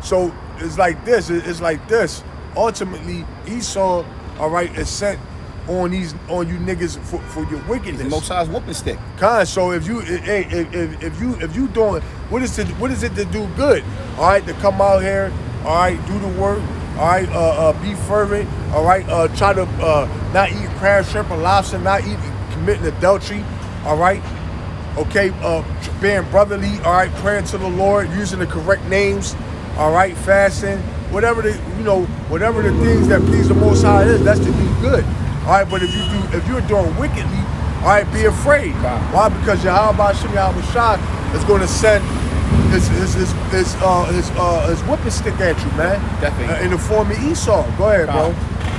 so it's like this. It's like this. Ultimately, Esau, all right, is sent on you niggas for your wickedness. The Most High's whooping stick. So if you doing what is it to do good? All right, to come out here, all right, do the work, all right, be fervent, all right, try to not eat crab, shrimp, and lobster, not committing adultery, all right, okay, being brotherly, all right, praying to the Lord, using the correct names, all right, fasting, whatever the things that please the Most High is, that's to do good. All right, but if you're doing wickedly, all right, be afraid. Why? Because Yahweh Shem Yahweh Shah is going to send his whipping stick at you, man. Definitely. In the form of Esau. Go ahead, bro.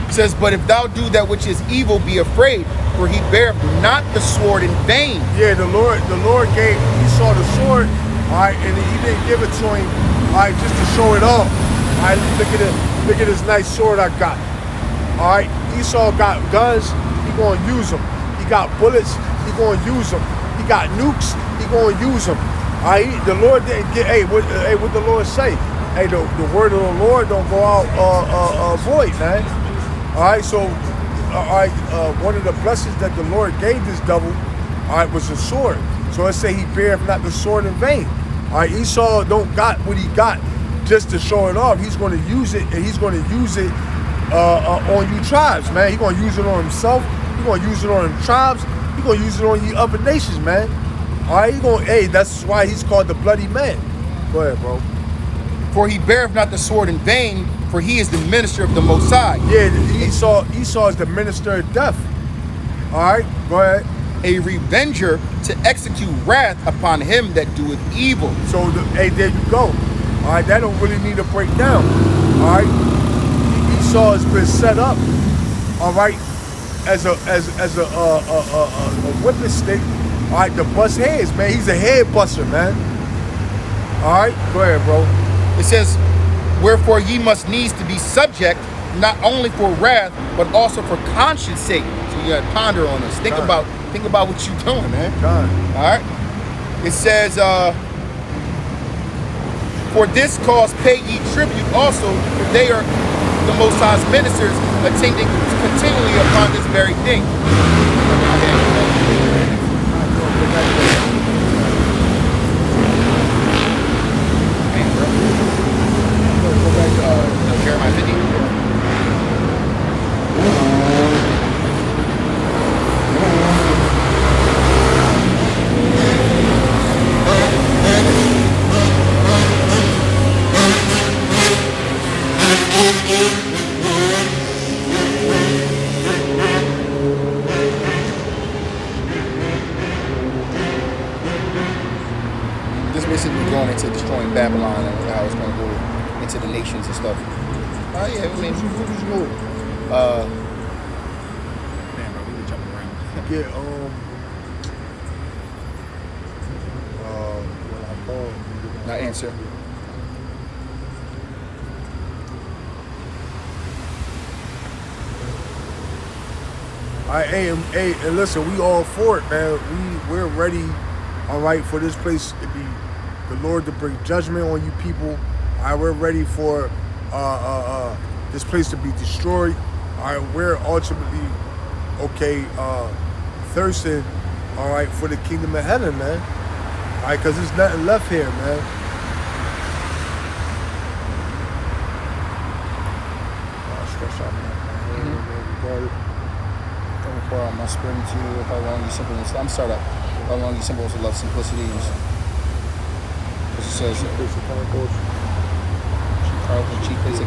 It says, but if thou do that which is evil, be afraid, for he beareth not the sword in vain. Yeah, the Lord gave Esau the sword, all right, and he didn't give it to him, all right, just to show it off. All right, look at this nice sword I got. All right, Esau got guns, he gonna use them. He got bullets, he gonna use them. He got nukes, he gonna use them. All right, the Lord didn't get, what the Lord say? Hey, the word of the Lord don't go out void, man. All right, so, one of the blessings that the Lord gave this devil, all right, was a sword. So let's say he beareth not the sword in vain. All right, Esau don't got what he got just to show it off. He's going to use it, and he's going to use it on you tribes, man. He's going to use it on himself. He's going to use it on the tribes. He's going to use it on you other nations, man. All right, that's why he's called the bloody man. Go ahead, bro. For he beareth not the sword in vain, for he is the minister of the Most High. Yeah, Esau is the minister of death. All right, go ahead. A revenger to execute wrath upon him that doeth evil. So, there you go. All right, that don't really need to break down. All right, Esau has been set up. All right, as a whipping stick. All right, to bust heads, man. He's a head buster, man. All right, go ahead, bro. It says, wherefore ye must needs to be subject, not only for wrath, but also for conscience sake. So you gotta ponder on this. Think about what you're doing, man. All right. It says, for this cause pay ye tribute also, for they are the Most High's ministers, attending continually upon this very thing. Jeremiah 50. to the nations and stuff. Oh yeah, I mean, What was you doing? man, bro, we were jumping around. Get what I call. Not answer. Hey, and listen, we all for it, man. We're ready, all right, for this place to be the Lord to bring judgment on you people. All right, we're ready for this place to be destroyed. All right, we're ultimately thirsting, all right, for the kingdom of heaven, man. All right, because there's nothing left here, man. Stretch out my Don't pour out my spirit into you. How long you simple? I'm start up. How long you simple to love simplicity? Because it says chief place of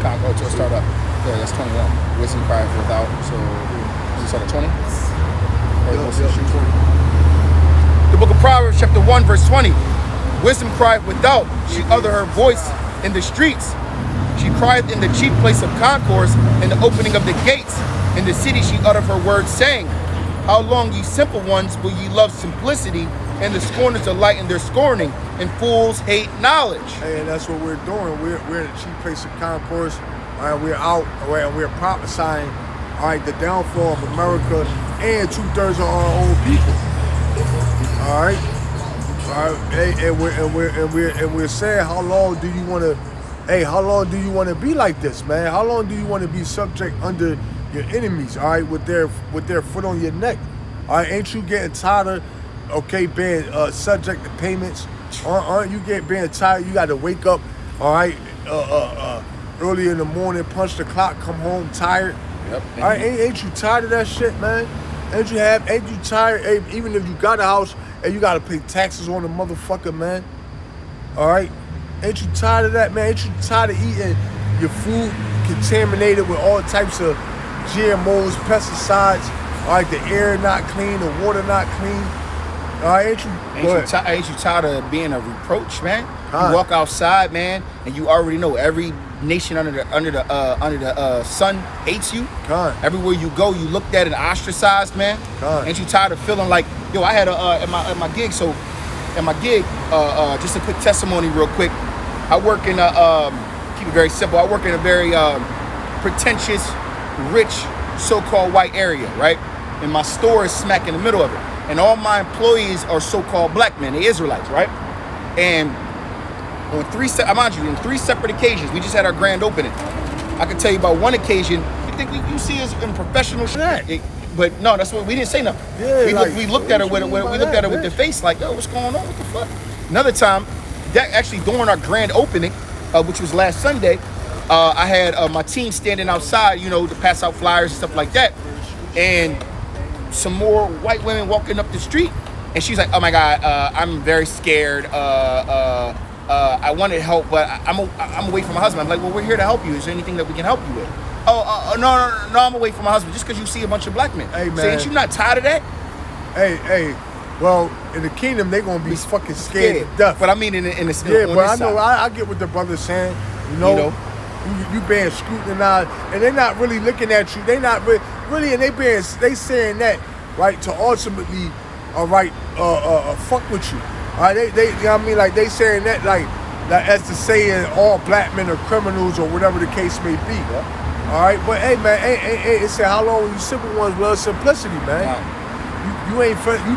concord to a start up. Yeah, that's 21. Wisdom cry without. So you start at 20. The book of Proverbs, chapter 1, verse 20. Wisdom crieth without, she uttereth her voice in the streets. She crieth in the chief place of concourse, in the opening of the gates. In the city she uttereth her words, saying, how long, ye simple ones, will ye love simplicity, and the scorners delight in their scorning, and fools hate knowledge. Hey, and that's what we're doing. We're in the chief place of concourse. All right, we're out, all right, and we're prophesying, all right, the downfall of America and 2/3 of our own people. All right, hey, and we're saying, how long do you want to? Hey, how long do you want to be like this, man? How long do you want to be subject under your enemies? All right, with their foot on your neck. All right, ain't you getting tired of being subject to payments? Aren't you being tired? You got to wake up, all right, early in the morning, punch the clock, come home tired. Yep. All right, ain't you tired of that shit, man? Ain't you tired? Hey, even if you got a house and you got to pay taxes on the motherfucker, man. All right, ain't you tired of that, man? Ain't you tired of eating your food contaminated with all types of GMOs, pesticides? All right, the air not clean, the water not clean. All right, ain't you tired of being a reproach, man? God. You walk outside, man, and you already know every nation under the sun hates you. God. Everywhere you go, you looked at and ostracized, man. God. Ain't you tired of feeling like, yo? I had at my gig, just a quick testimony, real quick. I work in keep it very simple. I work in a very pretentious, rich, so-called white area, right? And my store is smack in the middle of it. And all my employees are so-called black men, the Israelites, right? And on three separate occasions, we just had our grand opening. I can tell you about one occasion. You think you see us in professional shit? But no, that's what we didn't say nothing. Yeah, we looked at her with the face like, yo, what's going on? What the fuck? Another time, that actually during our grand opening, which was last Sunday, I had my team standing outside, to pass out flyers and stuff like that, and some more white women walking up the street, and she's like, "Oh my God, I'm very scared. I wanted help, but I'm away from my husband." I'm like, "Well, we're here to help you. Is there anything that we can help you with?" No, I'm away from my husband. Just because you see a bunch of black men. Hey, man. So ain't you not tired of that? Hey. Well, in the kingdom, they gonna be fucking scared to death. But I mean, in the yeah, but I know I get what the brother's saying. You being scrutinized, and they're not really looking at you. They not really, and they saying that right to ultimately, all right, fuck with you. All right, they you know what I mean, like they saying that like as to saying all black men are criminals or whatever the case may be. Yeah. All right, but hey man, it said how long will you simple ones love simplicity, man. Wow. You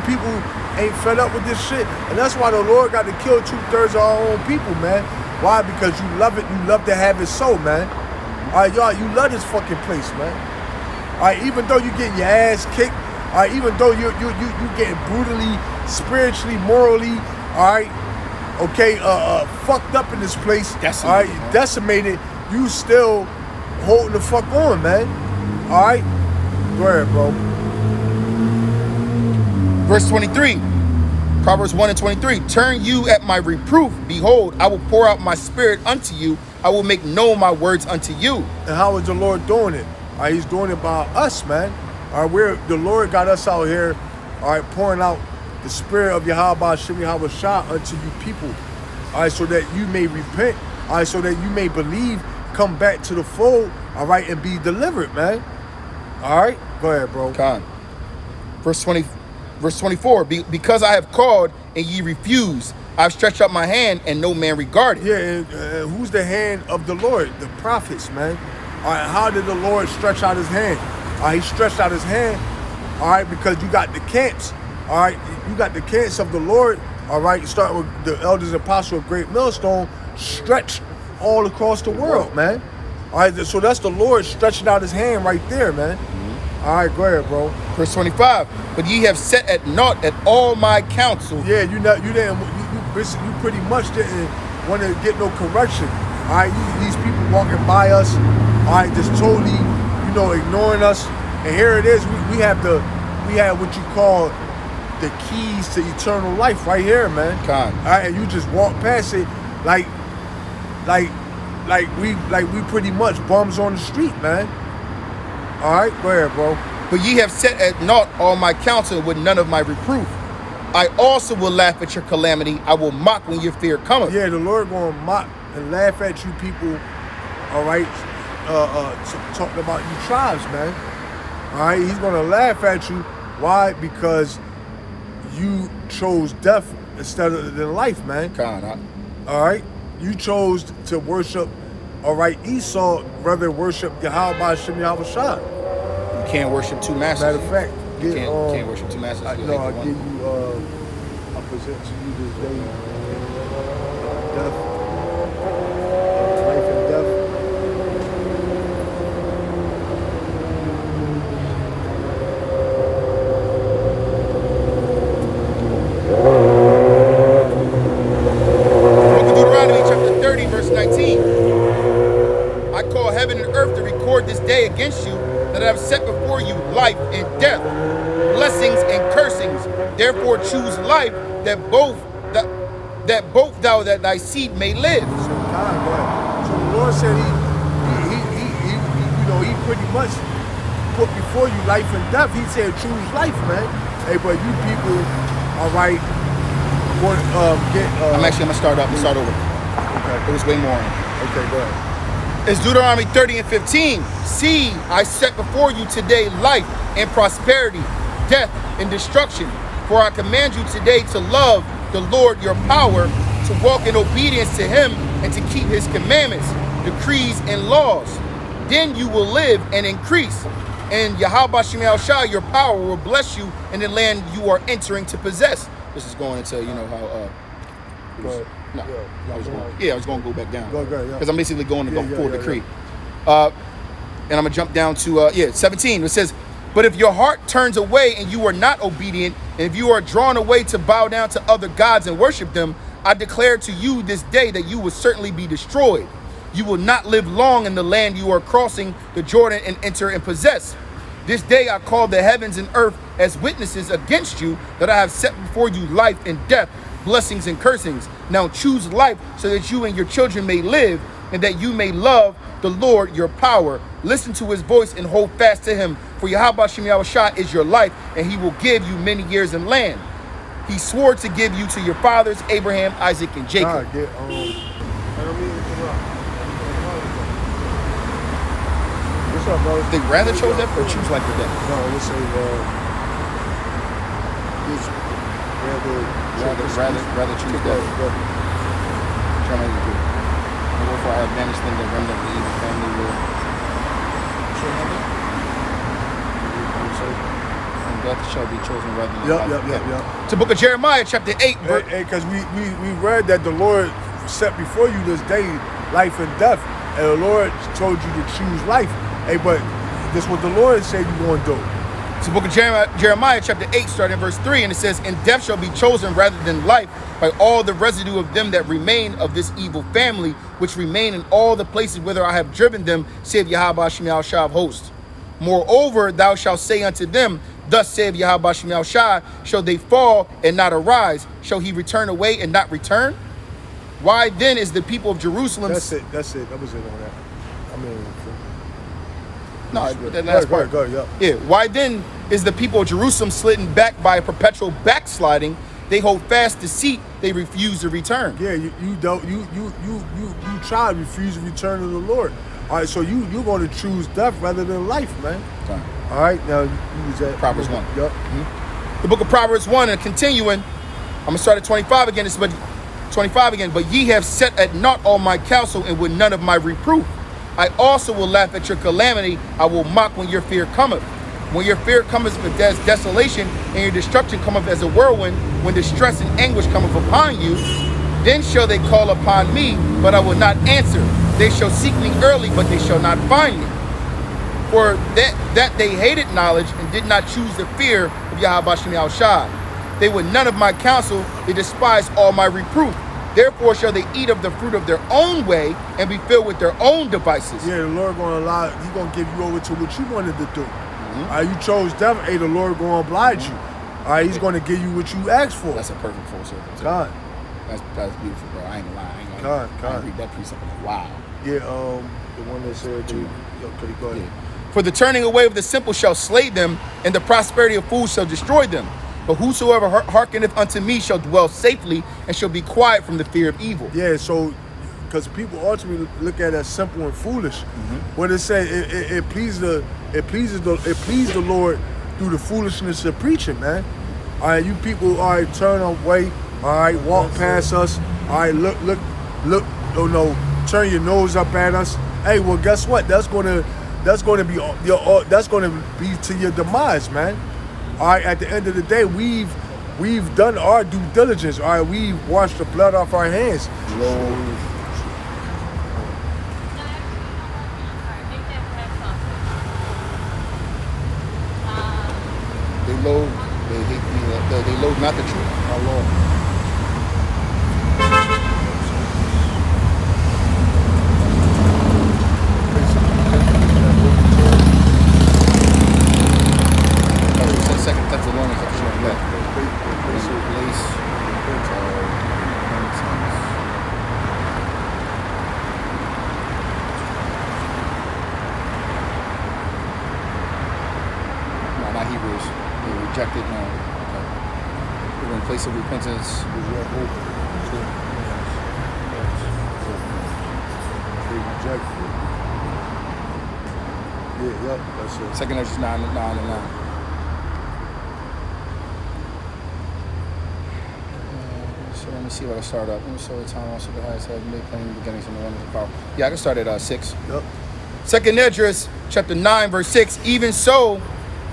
people ain't fed up with this shit, and that's why the Lord got to kill 2/3 of our own people, man. Why? Because you love it. You love to have it so, man. All right, y'all, you love this fucking place, man. All right, even though you getting your ass kicked, all right, even though you getting brutally, spiritually, morally, all right, fucked up in this place, decimated, all right, decimated, you still holding the fuck on, man. All right, go ahead, bro. Verse 23, Proverbs 1:23. Turn you at my reproof. Behold, I will pour out my spirit unto you. I will make known my words unto you. And how is the Lord doing it? All right, he's doing it by us, man. All right, the Lord got us out here, all right, pouring out the spirit of Yahweh Shem Yahweh Shah unto you people. All right, so that you may repent, all right, so that you may believe, come back to the fold, all right, and be delivered, man. All right, go ahead, bro. Con. Verse 24. Because I have called and ye refuse, I've stretched out my hand and no man regarded. Yeah, and who's the hand of the Lord? The prophets, man. All right, how did the Lord stretch out his hand? All right, he stretched out his hand, all right, because you got the camps, all right, you got the camps of the Lord, all right, start with the elders and apostles of Great Millstone, stretch all across the world, man. All right, so that's the Lord stretching out his hand right there, man. All right, go ahead, bro. Verse 25. But ye have set at naught at all my counsel. Yeah, you pretty much didn't want to get no correction. All right, these people walking by us, all right, just totally, ignoring us. And here it is, we have what you call the keys to eternal life right here, man. Con. All right, and you just walk past it like we pretty much bums on the street, man. All right, go ahead, bro. But ye have set at naught all my counsel with none of my reproof. I also will laugh at your calamity. I will mock when your fear cometh. Yeah, the Lord going to mock and laugh at you people, all right, talking about you tribes, man. All right, he's going to laugh at you. Why? Because you chose death instead of than life, man. Con. All right, you chose to worship, all right, Esau rather than worship Yahweh Hashem Yahweh Shah. You can't worship two masters. Matter of fact, You can't worship two masters. I give you, I present to you this day, death, life and death. Deuteronomy chapter 30, verse 19. I call heaven and earth to record this day against you, that I have set before you life and death, blessings and cursings. Therefore choose life, that both thou that thy seed may live. So the Lord said he pretty much put before you life and death. He said choose life, man. Hey, but you people, all right, want get. I'm gonna start over. Okay. It was way more. Okay, go ahead. It's Deuteronomy 30 and 15. See, I set before you today life and prosperity, death and destruction. For I command you today to love the Lord your power, to walk in obedience to him, and to keep his commandments, decrees, and laws. Then you will live and increase. And Yahweh Shemel Shah, your power, will bless you in the land you are entering to possess. This is going into, how... Go ahead. No, I was going to go back down. Go, yeah. Because I'm basically going to go for decree. Yeah. And I'm going to jump down to, 17. It says, but if your heart turns away and you are not obedient, and if you are drawn away to bow down to other gods and worship them, I declare to you this day that you will certainly be destroyed. You will not live long in the land you are crossing the Jordan and enter and possess. This day I call the heavens and earth as witnesses against you, that I have set before you life and death, blessings and cursings. Now choose life, so that you and your children may live, and that you may love the Lord your power. Listen to his voice and hold fast to him. For Yahweh Shemel Shah is your life, and he will give you many years in land. He swore to give you to your fathers, Abraham, Isaac, and Jacob. I don't mean to interrupt. What's up, bro? They rather chose death or choose life or death? No, let's say Rather choose death. Trying to do. And wherefore I have banished them that remnant of the evil family will. And death shall be chosen rather than life. Yep. To book of Jeremiah, chapter 8. Because we read that the Lord set before you this day life and death, and the Lord told you to choose life. Hey, but this is what the Lord said you're going to do. It's the book of Jeremiah, chapter 8, starting in verse 3, and it says, and death shall be chosen rather than life by all the residue of them that remain of this evil family, which remain in all the places whither I have driven them, saith Yahweh Shemel Shah of hosts. Moreover, thou shalt say unto them, thus saith Yahweh Shemel Shah, shall they fall and not arise? Shall he return away and not return? Why then is the people of Jerusalem... That's it. That was it on that. I mean... No, that last part. Go ahead, yeah. Why then is the people of Jerusalem slidden back by a perpetual backsliding, They hold fast deceit. They refuse to return. Yeah, you try to refuse to return to the Lord. All right, so you're going to choose death rather than life, man. Sorry. All right, now you was at Proverbs 1. Yep. The book of Proverbs 1, and continuing, I'm going to start at 25 again. But 25 again. But ye have set at naught all my counsel, and with none of my reproof. I also will laugh at your calamity. I will mock when your fear cometh. When your fear cometh with desolation, and your destruction cometh as a whirlwind, when distress and anguish cometh upon you, then shall they call upon me, but I will not answer. They shall seek me early, but they shall not find me. For that they hated knowledge and did not choose the fear of Yahweh Shem Yahushua. They would none of my counsel, they despised all my reproof. Therefore shall they eat of the fruit of their own way and be filled with their own devices. Yeah, the Lord going to allow, He going to give you over to what you wanted to do. You chose death, hey, the Lord going to oblige you. All right, He's going to give you what you asked for. That's a perfect full circle. God. That's beautiful, bro. I ain't gonna lie. I read that precept. Wow. Yeah, the one that said, okay, go ahead. For the turning away of the simple shall slay them, and the prosperity of fools shall destroy them. But whosoever hearkeneth unto me shall dwell safely, and shall be quiet from the fear of evil. Yeah, so because people ultimately look at it as simple and foolish. What it says, it pleases the Lord through the foolishness of preaching, man. All right, you people, all right, turn away, all right, walk past us, all right, look, oh no, turn your nose up at us. Hey, well, guess what? That's gonna be to your demise, man. All right, at the end of the day, we've done our due diligence. All right, we've washed the blood off our hands. They load not the truth. Our Lord. Second Thessalonians, I'm sure that. No, not Hebrews. They rejected. No. Okay. They were in place of repentance. They rejected it. Yeah, yep, that's it. Second Ezra 9 and 9. So let me see what I start up. Let me show the time also the highest have made plain beginnings and the wonders of power. Yeah, I can start at 6. Yep. Second Esdras chapter 9 verse 6. Even so,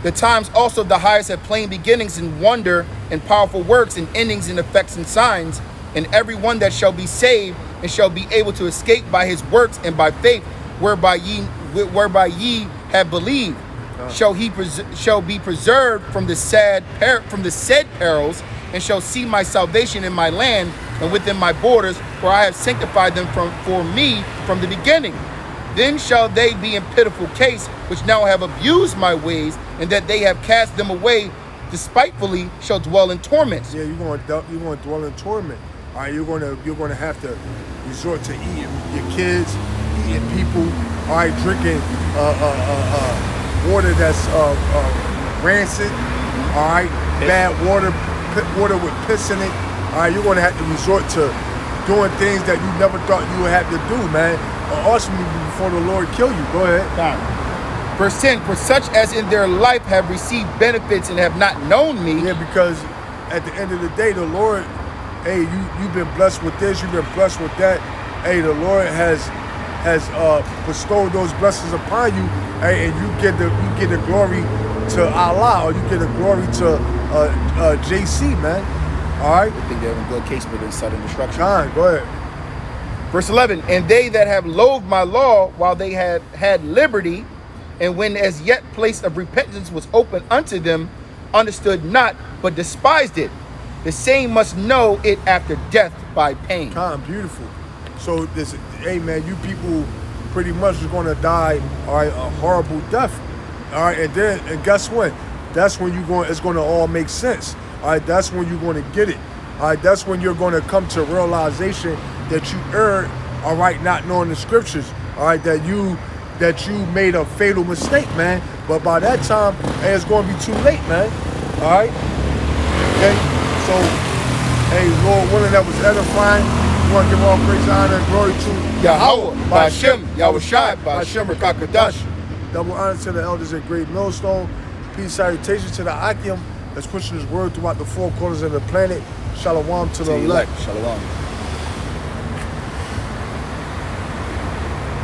the times also of the highest have plain beginnings and wonder and powerful works and endings and effects and signs, and every one that shall be saved and shall be able to escape by his works and by faith, whereby ye have believed, shall be preserved from the said perils, and shall see my salvation in my land and within my borders, for I have sanctified them for me from the beginning. Then shall they be in pitiful case, which now have abused my ways, and that they have cast them away despitefully, shall dwell in torments. Yeah, you're going to dwell in torment. All right, you're going to have to resort to eating your kids, eating people. All right, drinking water that's rancid. All right, bad water with piss in it. All right, you're going to have to resort to doing things that you never thought you would have to do, man. Ultimately, before the Lord kill you. Go ahead. Verse 10, for such as in their life have received benefits and have not known me. Yeah, because at the end of the day, the Lord, hey, you've been blessed with this, you've been blessed with that. Hey, the Lord has bestowed those blessings upon you, hey, and you get the glory to Allah, or you get the glory to JC, man. All right? I think they have a good case for this sudden destruction. John, go ahead. Verse 11, and they that have loathed my law while they had had liberty, and when as yet place of repentance was open unto them, understood not, but despised it. The same must know it after death by pain. Beautiful. So this, hey man, you people pretty much is going to die, all right, a horrible death. All right, and guess what? That's when it's going to all make sense. All right, that's when you're going to get it. All right, that's when you're going to come to realization that you erred, all right, not knowing the scriptures. All right, that you made a fatal mistake, man. But by that time, hey, it's going to be too late, man. All right. Okay. So Hey, Lord willing, that was edifying. We want to give all praise, honor, and glory to Yahweh, Ba'Shem, Yahushai, Ba'Shem, Rakakadash. Double honor to the elders at Great Millstone. Peace, salutations to the Akim that's pushing his word throughout the four corners of the planet. Shalom to the elect. Shalom.